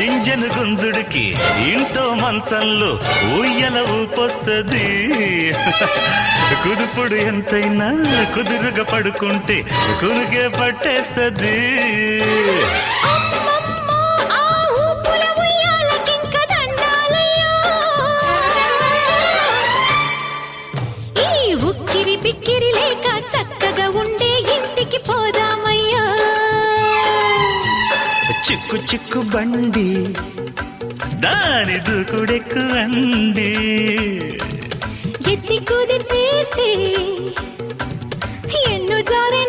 Engine గుంజుడికి ఇంటో మంచంలో ఉయ్యల ఊపొస్తుంది. కుదుపుడు ఎంతైనా కుదురుగా పడుకుంటే కునుగే పట్టేస్తుంది. బిక్కిరి లేక చక్కగా ఉండే ఇంటికి పోదామయ్యా. చిక్కు చిక్కు బండి దాని దూకుడెక్కు అండి. ఎత్తి కుదిపేస్తే ఎన్ను జారే